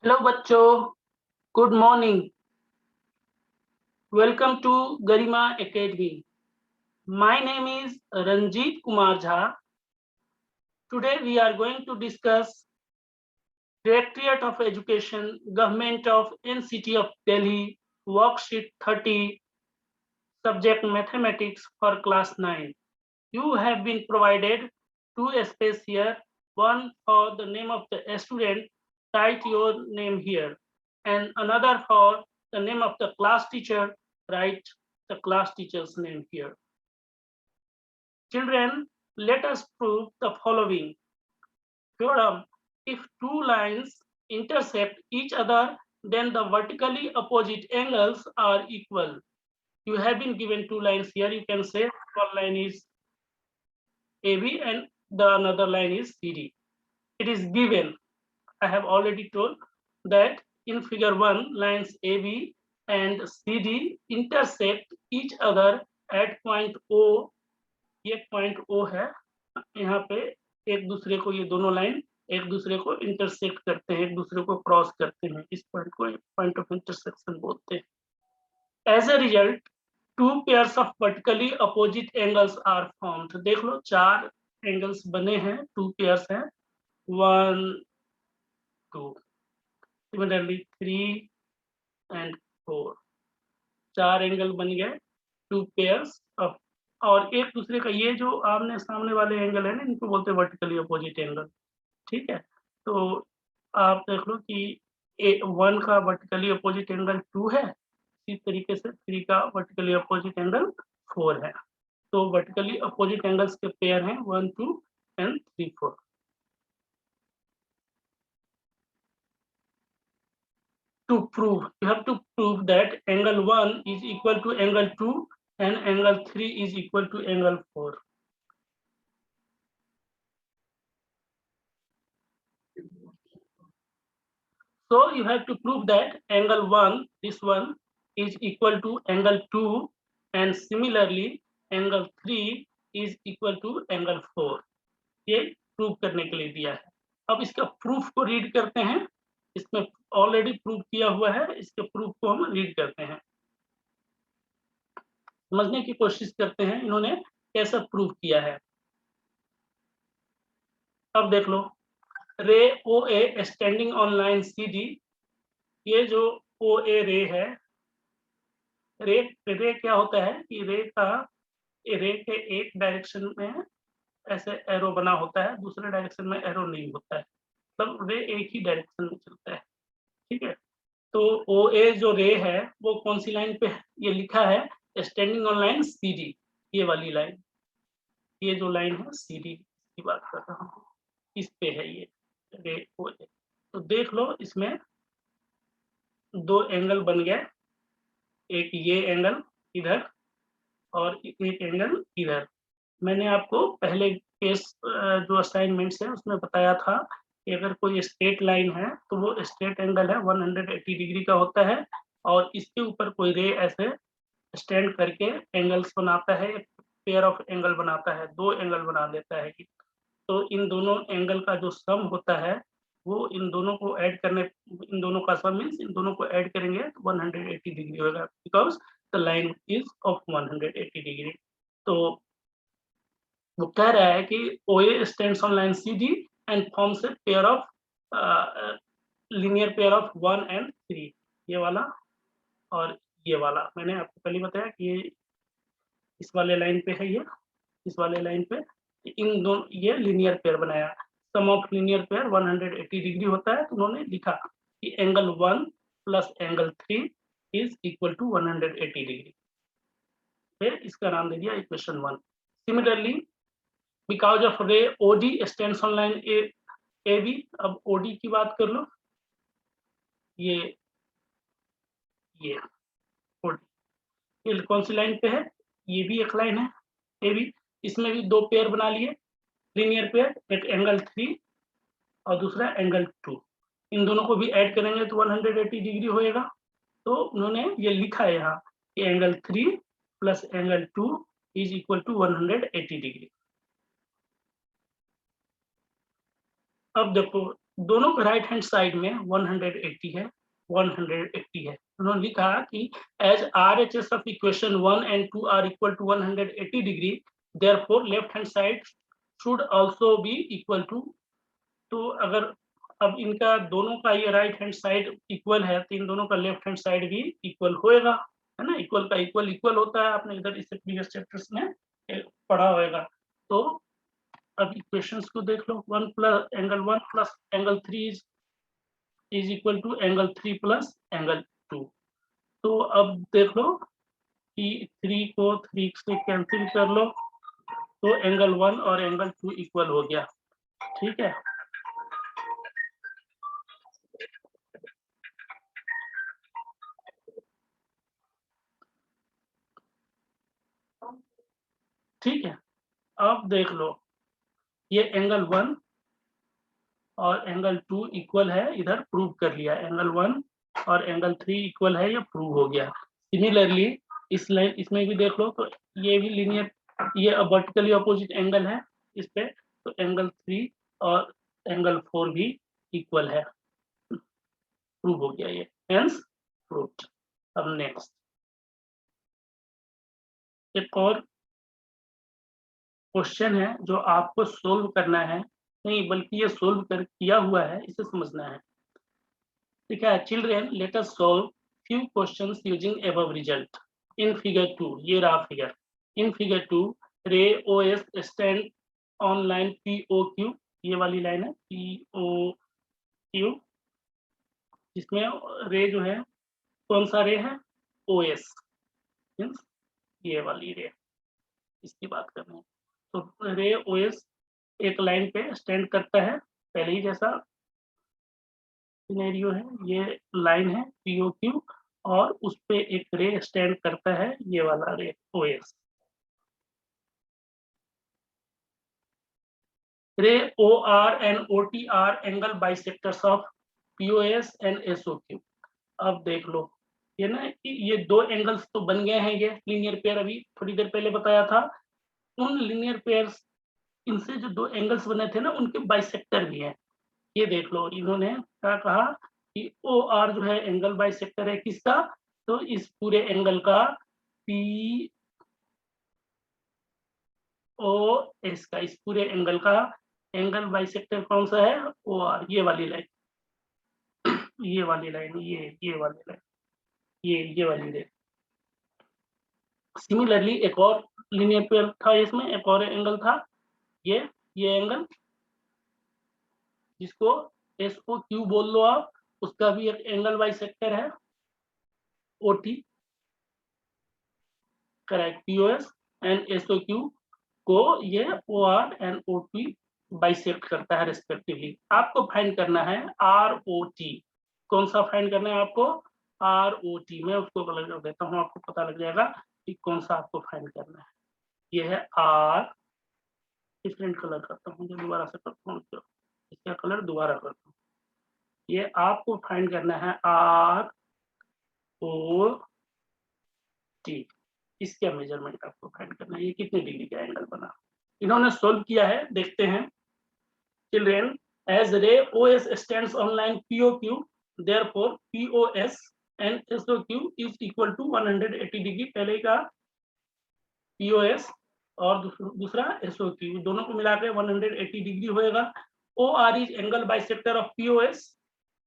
Hello बच्चों, good morning. Welcome to Garima academy. My name is Ranjit Kumar Jha. Today we are going to discuss directorate of education, government of NCT of Delhi, worksheet 30, subject mathematics for class 9. You have been provided two space here, one for the name of the student, write your name here, and another for the name of the class teacher, write the class teacher's name here. Children, let us prove the following theorem. If two lines intersect each other, then the vertically opposite angles are equal. You have been given two lines here. You can say one line is AB and the another line is CD. It is given. I have already told that in figure 1, lines AB and CD intersect each other at point O. ये point O है, यहाँ पे एक दूसरे को, ये दोनों line एक दूसरे को इंटरसेक्ट करते हैं, एक दूसरे को क्रॉस करते हैं। इस पॉइंट को पॉइंट ऑफ इंटरसेक्शन बोलते हैं। As a result, two pairs of vertically opposite angles are formed. देख लो, चार एंगल्स बने हैं, टू पेयर्स हैं, 1 2, सिमिलरली 3 एंड 4। चार एंगल बन गए, टू पेयर्स ऑफ, और एक दूसरे का ये जो आमने सामने वाले एंगल है ना, इनको बोलते हैं वर्टिकली अपोजिट एंगल। ठीक है, तो आप देख लो कि 1 का वर्टिकली अपोजिट एंगल 2 है, इसी तरीके से 3 का वर्टिकली अपोजिट एंगल 4 है। तो वर्टिकली अपोजिट एंगल्स के पेयर हैं 1 2 and 3 4। To prove, you have to prove that angle 1 is equal to angle 2 and angle 3 is equal to angle 4. So you have to prove that angle 1, this one, is equal to angle 2 and similarly angle 3 is equal to angle 4. ये prove करने के लिए दिया है। अब इसका proof को read करते हैं। इसमें ऑलरेडी प्रूव किया हुआ है, इसके प्रूफ को हम रीड करते हैं, समझने की कोशिश करते हैं इन्होंने कैसा प्रूव किया है। अब देख लो, ray O A standing on line C D. ये जो ओ ए रे है, रे क्या होता है कि रे के एक डायरेक्शन में ऐसे एरो बना होता है, दूसरे डायरेक्शन में एरो नहीं होता है, मतलब रे एक ही डायरेक्शन में चलता है। ठीक है, तो ओ ए जो रे है वो कौन सी लाइन पे है? ये लिखा है standing on line C D, ये वाली लाइन, ये जो लाइन है सी डी की बात कर रहा हूँ, इस पे है ये रे ओ ए। तो देख लो, इसमें दो एंगल बन गए, एक ये एंगल इधर और एक एंगल इधर। मैंने आपको पहले केस जो असाइनमेंट्स है उसमें बताया था कि अगर कोई स्ट्रेट लाइन है तो वो स्ट्रेट एंगल है 180 डिग्री का होता है, और इसके ऊपर कोई रे ऐसे स्टैंड करके एंगल्स बनाता है, एक पेयर ऑफ एंगल बनाता है, दो एंगल बना देता है। तो इन दोनों एंगल का जो सम होता है वो इन दोनों को ऐड करने, इन दोनों का सम मींस इन दोनों को ऐड करेंगे तो 180 डिग्री होगा, because the line is of 180 degree. तो वो कह रहा है कि OA stands on line CD and forms a pair of linear pair of 1 and 3, ये वाला और ये वाला। मैंने आपको पहले बताया कि ये इस वाले लाइन पे है, ये इस वाले लाइन पे, इन दोनों ये लीनियर पेयर बनाया। Sum of linear pair 180 degree होता है, तो उन्होंने लिखा कि angle 1 plus angle 3 is equal to 180 degree. फिर इसका नाम दे दिया equation 1। Similarly, because of ray OD stands on line AB। अब OD की बात कर लो, ये OD ये कौन सी लाइन पे है? ये भी एक लाइन है AB, इसमें भी दो पेयर बना लिए लीनियर पेयर, एक एंगल 3 और दूसरा एंगल 2। इन दोनों को भी ऐड करेंगे तो 180 डिग्री होएगा। तो उन्होंने ये लिखा है यहाँ कि angle 3 plus angle 2 is equal to 180 degree. अब देखो, दोनों के राइट हैंड साइड में 180 है, 180 है। उन्होंने लिखा कि as RHS of equation 1 and 2 are equal to 180 degree, therefore left hand side should also be equal to. तो अगर अब इनका दोनों का ये राइट हैंड साइड इक्वल है, तो इन दोनों का लेफ्ट हैंड साइड भी इक्वल होएगा, है ना। इक्वल का इक्वल इक्वल होता है, आपने इधर इससे प्रीवियस चैप्टर्स में पढ़ा होगा। तो अब इक्वेशंस को देख लो, 1 plus angle 1 plus angle 3 is equal to angle 3 plus angle 2। तो अब देख लो कि 3 को 3 से कैंसिल कर लो, तो एंगल 1 और एंगल 2 इक्वल हो गया, ठीक है। ठीक है, अब देख लो ये एंगल 1 और एंगल 2 इक्वल है, इधर प्रूव कर लिया। एंगल 1 और एंगल 3 इक्वल है, ये प्रूव हो गया। सिमिलरली इस लाइन इसमें भी देख लो, तो ये भी लीनियर, ये वर्टिकली अपोजिट एंगल है इस पे, तो एंगल 3 और एंगल 4 भी इक्वल है, प्रूव हो गया ये, हेंस प्रूव्ड। अब नेक्स्ट एक और क्वेश्चन है जो आपको सोल्व करना है, नहीं बल्कि ये सोल्व कर किया हुआ है, इसे समझना है। ठीक है, children let us solve few questions using above result in figure 2। ये रहा figure. in figure 2 ray OS stand on line POQ, ये वाली लाइन है POQ, जिसमें रे जो है कौन सा रे है, OS, मींस ये वाली रे, इसकी बात कर रहे हैं। तो रे OS एक लाइन पे स्टैंड करता है, पहले ही जैसा सिनेरियो है, ये लाइन है POQ और उस पे एक रे स्टैंड करता है, ये वाला रे OS। रे OR and OT are angle bisectors of POS and SOQ। अब देख लो ये ना, ये दो एंगल्स तो बन गए हैं, ये लीनियर पेयर अभी थोड़ी देर पहले बताया था। उन लीनियर पेयर्स, इनसे जो दो एंगल्स बने थे ना, उनके बाइसेक्टर भी हैं। ये देख लो, इन्होंने क्या कहा कि OR जो है एंगल बाइसेक्टर है किसका, तो इस पूरे एंगल का POS का, इस पूरे एंगल का एंगल बाइसेक्टर कौन सा है, OR, ये वाली लाइन, ये वाली लाइन, ये वाली लाइन, ये वाली लाइन। सिमिलरली एक और लीनियर पेयर था, इसमें एक और एंगल था, ये एंगल जिसको SOQ बोल लो आप, उसका भी एक एंगल बाइसेक्टर है OT, correct. POS and SOQ को ये OR एंड OT बाइसेक्ट करता है रिस्पेक्टिवली। आपको फाइंड करना है ROT। कौन सा फाइंड करना है आपको, ROT। मैं उसको कलर कर देता हूँ, आपको पता लग जाएगा कि कौन सा आपको फाइंड करना है। ये है R, डिफरेंट कलर करता हूँ, दोबारा से करता हूँ, इसका कलर दोबारा करता हूँ। ये आपको फाइंड करना है ROT, इसका मेजरमेंट आपको फाइंड करना है, ये कितने डिग्री का एंगल बना। इन्होंने सोल्व किया है, देखते हैं। Children as ray OS stands on line POQ, therefore POS and SOQ is equal to 180 degree. पहले का POS और दूसरा SOQ, दोनों को मिलाकर 180 डिग्री होएगा। OR is angle bisector of POS,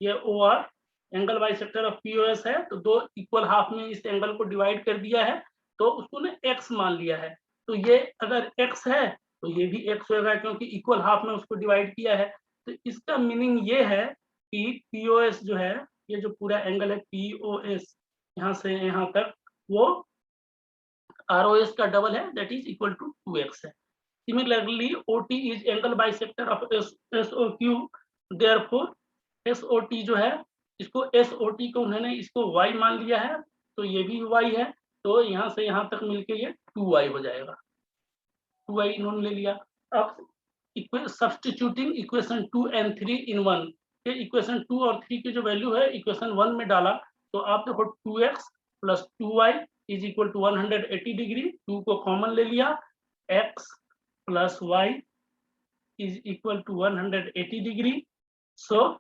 ये OR angle bisector of POS है, तो दो इक्वल हाफ में इस एंगल को डिवाइड कर दिया है, तो उसको ने x मान लिया है। तो ये अगर x है तो ये भी x होगा, क्योंकि इक्वल हाफ में उसको डिवाइड किया है। तो इसका मीनिंग ये है कि POS जो है, ये जो पूरा एंगल है POS यहाँ से यहाँ तक, वो ROS का डबल है, that is equal to 2x है। Similarly, OT is angle bisector of SOQ, therefore SOT जो है, इसको SOT को उन्होंने इसको y मान लिया है, तो ये भी y है, तो यहाँ से यहाँ तक मिलके ये 2y हो जाएगा, 2y इन्होंने ले लिया। अब सब्स्टिट्यूटिंग इक्वेशन 2 and 3 in 1, ये इक्वेशन 2 और 3 की जो वैल्यू है इक्वेशन 1 में डाला, तो आप देखो 2x plus 2y is equal to 180 degree, 2 को कॉमन ले लिया, x plus y is equal to 180 degree, so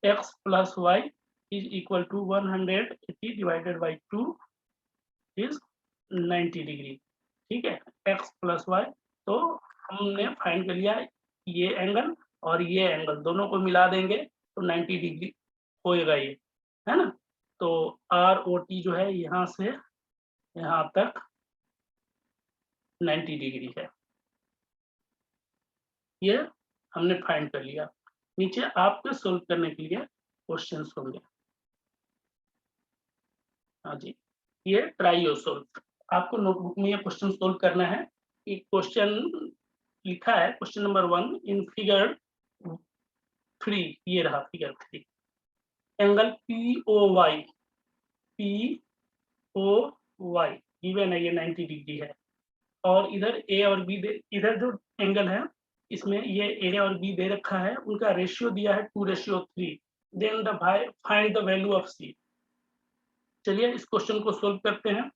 x plus y is equal to 180 divided by 2 is 90 degree. ठीक है, x plus y, तो हमने फाइंड कर लिया ये एंगल और ये एंगल दोनों को मिला देंगे तो 90 डिग्री होएगा ये, है ना। तो ROT जो है यहाँ से यहाँ तक 90 डिग्री है, ये हमने फाइंड कर लिया। नीचे आपके सोल्व करने के लिए क्वेश्चंस होंगे। हाँ जी, ये ट्राई योर सोल्व, आपको नोटबुक में ये क्वेश्चन सोल्व करना है। एक क्वेश्चन लिखा है, क्वेश्चन नंबर 1 इन फिगर 3, ये रहा फिगर 3। एंगल POY गिवन है, ये 90 डिग्री है और इधर A और B इधर जो एंगल है इसमें ये A और B दे रखा है, उनका रेशियो दिया है 2:3। Then the find the value of C। चलिए इस क्वेश्चन को सोल्व करते हैं।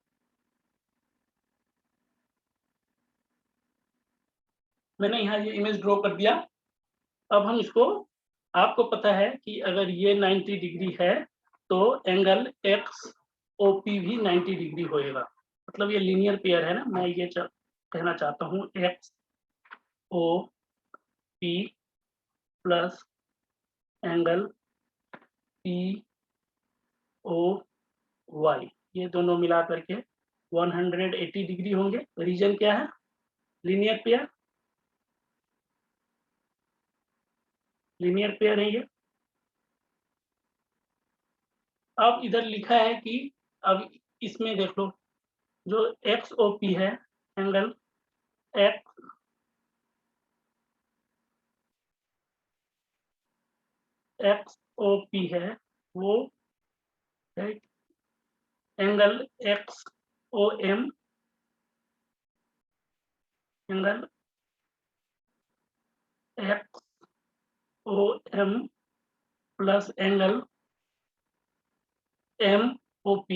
मैंने यहाँ ये इमेज ड्रॉ कर दिया। अब हम इसको, आपको पता है कि अगर ये 90 डिग्री है तो एंगल XOP भी 90 डिग्री होएगा, मतलब ये लीनियर पेयर है ना। मैं ये कहना चाहता हूँ XOP प्लस एंगल POY, ये दोनों मिला करके 180 डिग्री होंगे। रीजन क्या है? लीनियर पेयर, लीनियर पेयर है ये। अब इधर लिखा है कि अब इसमें देख लो, जो XOP है एंगल XOP है वो है angle XOM, angle XOM plus angle MOP,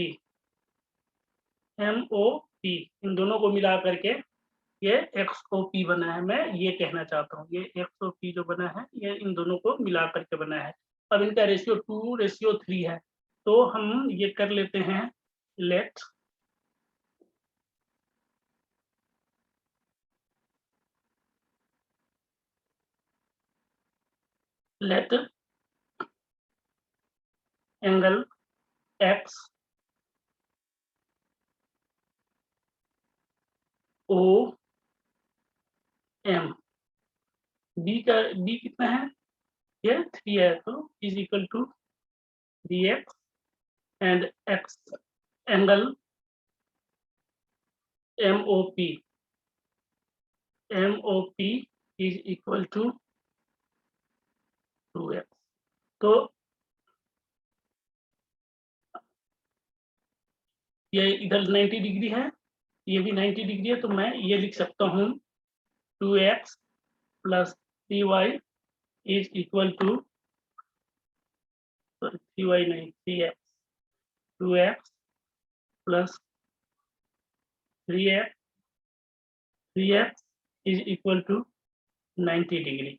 इन दोनों को मिला करके ये XOP बना है। मैं ये कहना चाहता हूँ ये XOP जो बना है ये इन दोनों को मिला करके बना है। अब इनका रेशियो 2:3 है, तो हम ये कर लेते हैं, लेट एंगल XOM, B कितना है? ये 3 है, तो is equal to 3x and x angle MOP is equal to 2x। तो ये इधर 90 डिग्री है, ये भी 90 डिग्री है, तो मैं ये लिख सकता हूँ 2x plus 3y is equal to, sorry 3y नहीं 3x, 2x plus 3x is equal to 90 degree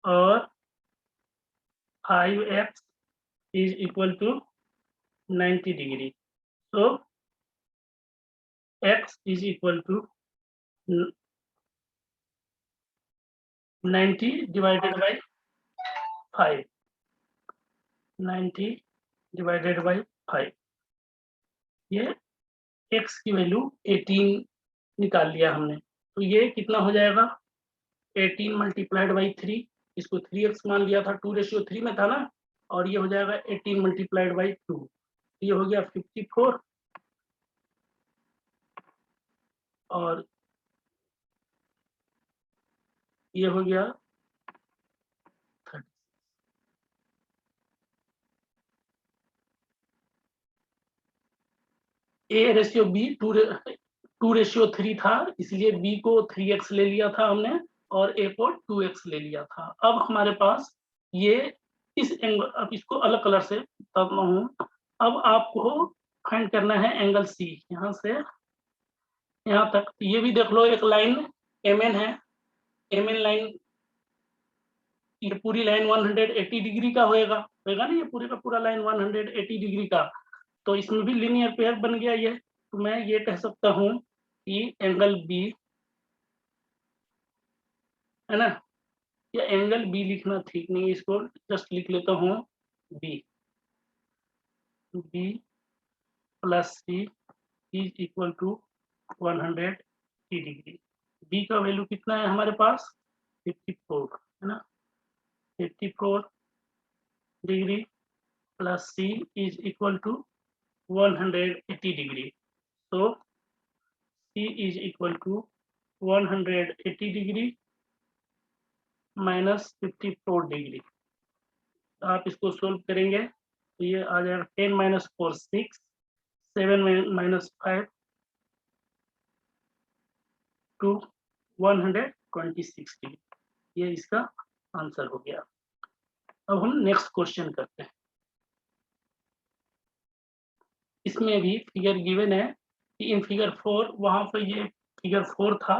और 5x is equal to 90 degree. So x is equal to 90 divided by 5, 90 divided by 5, ये x की value 18 निकाल लिया हमने। तो ये कितना हो जाएगा? 18 मल्टीप्लाइड बाई 3, इसको 3x मान लिया था, 2:3 में था ना, और ये हो जाएगा 18 मल्टीप्लाइड बाई 2, ये हो गया 54 और ये हो गया 30। A/B 2:3 था, इसलिए B को 3x ले लिया था हमने और A को 2x ले लिया था। अब हमारे पास ये इस एंगल, अब इसको अलग कलर से बताता हूँ। अब आपको फाइंड करना है एंगल C, यहाँ से यहाँ तक। ये भी देख लो, एक लाइन MN है, MN लाइन ये पूरी लाइन 180 डिग्री का होगा ना, ये पूरे का पूरा लाइन 180 डिग्री का, तो इसमें भी लीनियर पेयर बन गया ये। तो मैं ये कह सकता हूँ कि एंगल बी, है ना, या एंगल बी लिखना ठीक नहीं है, इसको जस्ट लिख लेता हूँ B, B plus C is equal to 180 degree. B का वैल्यू कितना है हमारे पास 54, है ना, 54 degree plus C is equal to 180 degree. so c is equal to 180 degree minus 54 degree. आप इसको सोल्व करेंगे तो ये आ जाएगा 10 माइनस 4 6, 7 माइनस 5 टू 126 डिग्री। ये इसका आंसर हो गया। अब हम नेक्स्ट क्वेश्चन करते हैं। इसमें भी फिगर गिवन है कि इन फिगर 4, वहां पर ये फिगर 4 था,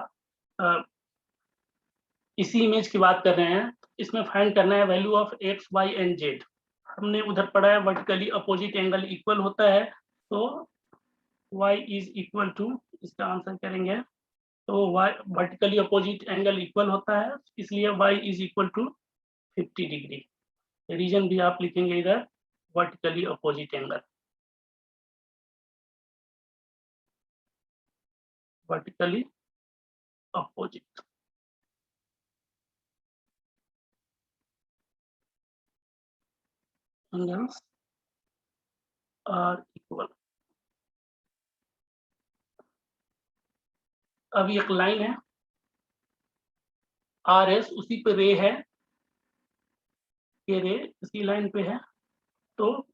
इसी इमेज की बात कर रहे हैं। इसमें फाइंड करना है value of X Y and Z. हमने उधर पढ़ा है वर्टिकली अपोजिट एंगल इक्वल होता है, तो y इज इक्वल टू, इसका आंसर करेंगे तो y vertically opposite angle equal होता है, इसलिए y is equal to 50 degree. Reason भी आप लिखेंगे इधर vertically opposite angle, vertically opposite angles are equal. अब एक लाइन है आर एस, उसी पे रे है, ये रे इसी लाइन पे है, तो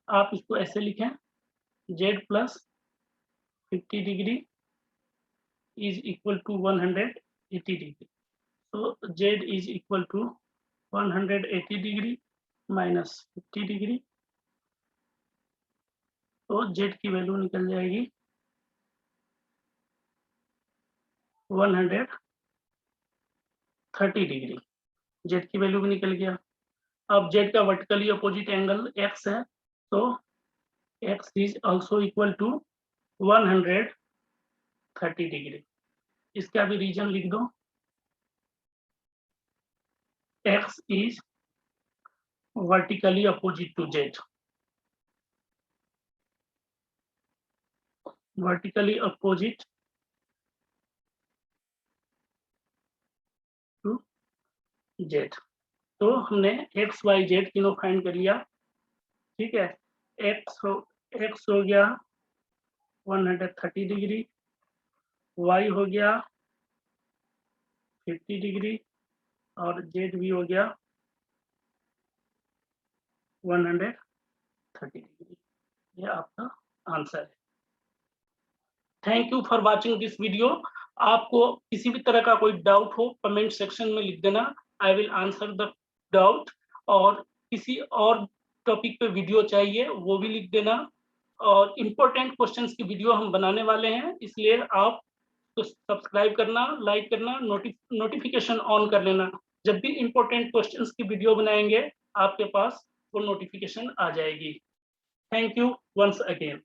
आप इसको ऐसे लिखें Z plus 50 degree is equal to 180 degree. So Z is equal to 180 degree minus 50 degree, तो Z की वैल्यू निकल जाएगी 130 डिग्री। Z की वैल्यू भी निकल गया। अब Z का वर्टिकली अपोजिट एंगल X है, तो X is also equal to 130 degree. इसका भी रीजन लिख दो, X is vertically opposite to Z, vertically opposite to Z। तो हमने X Y Z तीनों फाइंड कर लिया, ठीक है। X हो गया 130 डिग्री, Y हो गया 50 डिग्री और Z भी हो गया 130 डिग्री। ये आपका आंसर है। Thank you for watching this video. आपको किसी भी तरह का कोई डाउट हो कमेंट सेक्शन में लिख देना, I will answer the doubt. और किसी और टॉपिक पे वीडियो चाहिए वो भी लिख देना। और इम्पोर्टेंट क्वेश्चंस की वीडियो हम बनाने वाले हैं, इसलिए आप तो सब्सक्राइब करना, लाइक करना, नोटिफिकेशन ऑन कर लेना। जब भी इम्पोर्टेंट क्वेश्चंस की वीडियो बनाएंगे आपके पास वो नोटिफिकेशन आ जाएगी। Thank you once again.